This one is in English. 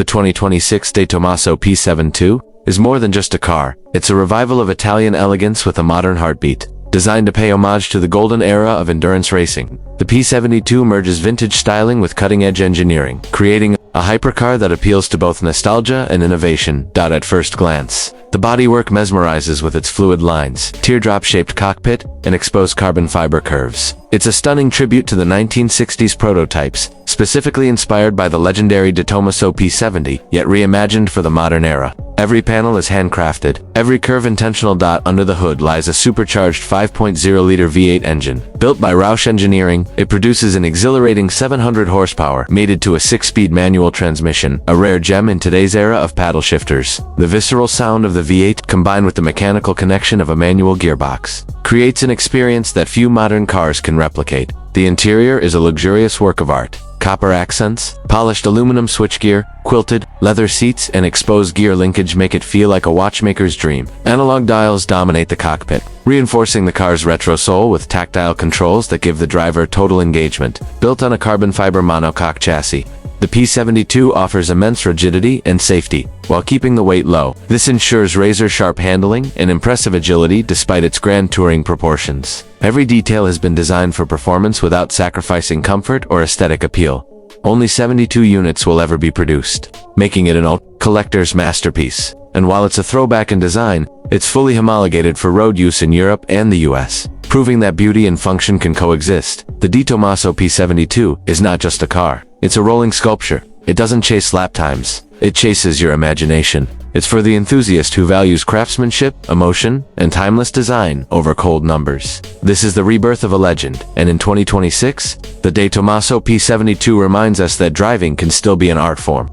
The 2026 Tomaso P72 is more than just a car. It's a revival of Italian elegance with a modern heartbeat. Designed to pay homage to the golden era of endurance racing, the P72 merges vintage styling with cutting-edge engineering, creating a hypercar that appeals to both nostalgia and innovation. At first glance, the bodywork mesmerizes with its fluid lines, teardrop-shaped cockpit, and exposed carbon fiber curves. It's a stunning tribute to the 1960s prototypes, specifically inspired by the legendary Tomaso P70, yet reimagined for the modern era. Every panel is handcrafted, every curve intentional. Under the hood lies a supercharged 5.0-liter V8 engine. Built by Roush Engineering, it produces an exhilarating 700 horsepower, mated to a 6-speed manual transmission, a rare gem in today's era of paddle shifters. The visceral sound of the V8, combined with the mechanical connection of a manual gearbox, creates an experience that few modern cars can replicate. The interior is a luxurious work of art. Copper accents, polished aluminum switchgear, quilted, leather seats, and exposed gear linkage make it feel like a watchmaker's dream. Analog dials dominate the cockpit, reinforcing the car's retro soul with tactile controls that give the driver total engagement. Built on a carbon fiber monocoque chassis, the P72 offers immense rigidity and safety, while keeping the weight low. This ensures razor-sharp handling and impressive agility despite its grand touring proportions. Every detail has been designed for performance without sacrificing comfort or aesthetic appeal. Only 72 units will ever be produced, making it an collector's masterpiece. And while it's a throwback in design, it's fully homologated for road use in Europe and the US, proving that beauty and function can coexist. The Tomaso P72 is not just a car. It's a rolling sculpture. It doesn't chase lap times. It chases your imagination. It's for the enthusiast who values craftsmanship, emotion, and timeless design over cold numbers. This is the rebirth of a legend, and in 2026, the Tomaso P72 reminds us that driving can still be an art form.